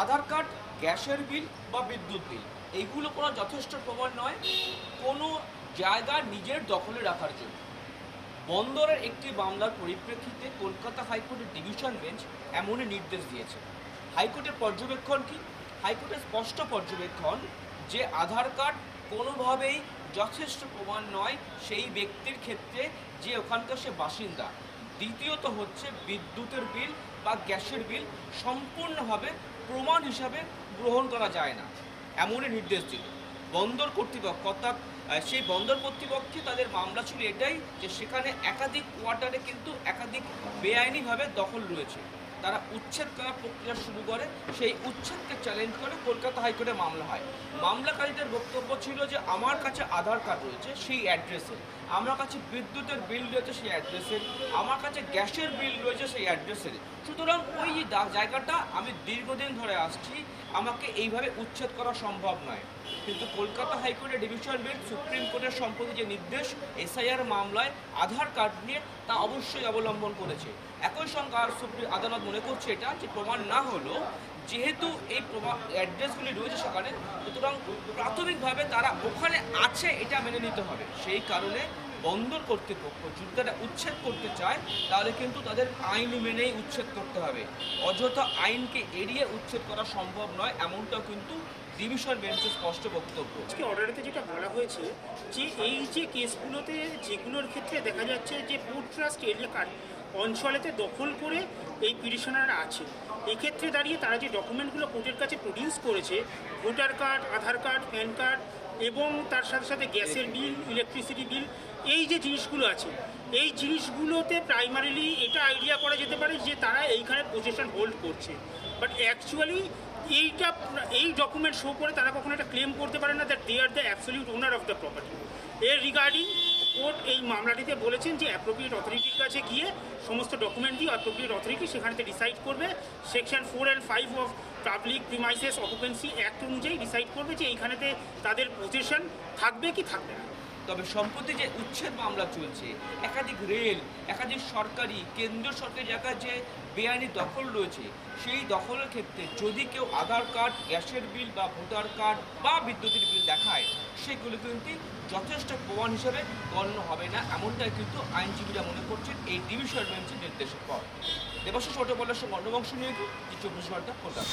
আধার card, গ্যাসের বিল বা বিদ্যুৎ বিল এইগুলো কোনো যথেষ্ট প্রমাণ নয় কোনো জায়গা নিজের দখলে রাখার জন্য। বন্দরের একটি মামলার পরিপ্রেক্ষিতে কলকাতা হাইকোর্টের ডিভিশন বেঞ্চ এমনই নির্দেশ দিয়েছে। হাইকোর্টের পর্যবেক্ষণ কি? হাইকোর্টের স্পষ্ট পর্যবেক্ষণ যে আধার কার্ড কোনোভাবেই যথেষ্ট প্রমাণ নয় সেই ব্যক্তির ক্ষেত্রে যে ওখানকার সে বাসিন্দা। দ্বিতীয়ত হচ্ছে বিদ্যুতের বিল বা গ্যাসের বিল সম্পূর্ণভাবে প্রমাণ হিসাবে গ্রহণ করা যায় না, এমনই নির্দেশ দিল বন্দর কর্তৃপক্ষ। অর্থাৎ সেই বন্দর কর্তৃপক্ষে তাদের মামলা ছিল এটাই যে সেখানে একাধিক কোয়ার্টারে কিন্তু একাধিক বেআইনিভাবে দখল রয়েছে। তারা উচ্ছেদ করার প্রক্রিয়া শুরু করে, সেই উচ্ছেদকে চ্যালেঞ্জ করে কলকাতা হাইকোর্টে মামলা হয়। মামলাকারীদের বক্তব্য ছিল যে আমার কাছে আধার কার্ড রয়েছে সেই অ্যাড্রেসে, আমার কাছে বিদ্যুতের বিল রয়েছে সেই অ্যাড্রেসের, আমার কাছে গ্যাসের বিল রয়েছে সেই অ্যাড্রেসের, সুতরাং ওই জায়গাটা আমি দীর্ঘদিন ধরে আসছি, আমাকে এইভাবে উচ্ছেদ করা সম্ভব নয়। কিন্তু কলকাতা হাইকোর্টের ডিভিশন বেঞ্চ সুপ্রিম কোর্টের সম্প্রতি যে নির্দেশ এসআইআর মামলায় আধার কার্ড নিয়ে তা অবশ্যই অবলম্বন করেছে। একই সঙ্গে আদালত মনে করছে এটা যে প্রমাণ না হলো যেহেতু এই অ্যাড্রেসগুলি রয়েছে সেখানে, সুতরাং প্রাথমিকভাবে তারা ওখানে আছে এটা মেনে নিতে হবে। সেই কারণে বন্দর কর্তৃপক্ষ যদি তারা উচ্ছেদ করতে চায় তাহলে কিন্তু তাদের আইন মেনেই উচ্ছেদ করতে হবে। অযথা আইনকে এড়িয়ে উচ্ছেদ করা সম্ভব নয়, এমনটাও কিন্তু ডিভিশন বেঞ্চের স্পষ্ট বক্তব্য। আজকে অর্ডারেতে যেটা বলা হয়েছে যে এই যে কেসগুলোতে যেগুলোর ক্ষেত্রে দেখা যাচ্ছে যে পোর্ট ট্রাস্ট এলাকার অঞ্চলেতে দখল করে এই পিটিশনাররা আছে, এক্ষেত্রে দাঁড়িয়ে তারা যে ডকুমেন্টগুলো কোর্টের কাছে প্রডিউস করেছে, ভোটার কার্ড, আধার কার্ড, প্যান কার্ড এবং তার সাথে সাথে গ্যাসের বিল, ইলেকট্রিসিটি বিল, এই যে জিনিসগুলো আছে এই জিনিসগুলোতে প্রাইমারিলি এটা আইডিয়া করা যেতে পারে যে তারা এইখানে পজিশন হোল্ড করছে। বাট অ্যাকচুয়ালি এই ডকুমেন্ট শো করে তারা কখনো এটা ক্লেম করতে পারে না that they are the absolute owner of the property. এর রিগার্ডিং কোর্ট এই মামলাটিতে বলেছেন যে অ্যাপ্রোপ্রিয়েট অথরিটির কাছে গিয়ে সমস্ত ডকুমেন্ট দিয়ে অ্যাপ্রোপ্রিয়েট অথরিটি সেখানেতে ডিসাইড করবে, section 4 and 5 of public premises occupancy act অনুযায়ী ডিসাইড করবে যে এইখানেতে তাদের পজিশন থাকবে কি থাকবে না। তবে সম্প্রতি যে উচ্ছেদ মামলা চলছে, একাধিক রেল, একাধিক সরকারি কেন্দ্রীয় সরকারি জায়গায় যে বেআইনি দখল রয়েছে, সেই দখলের ক্ষেত্রে যদি কেউ আধার কার্ড, গ্যাসের বিল বা ভোটার কার্ড বা বিদ্যুতের বিল দেখায় সেগুলো কিন্তু যথেষ্ট প্রমাণ হিসেবে গণ্য হবে না, এমনটাই কিন্তু আইনজীবীরা মনে করছেন এই ডিভিশন বেঞ্চের নির্দেশের পর। দেবাশিস অটোবলের সঙ্গে অন্যবংশ নিয়ে 24 ঘন্টা কলকাতা।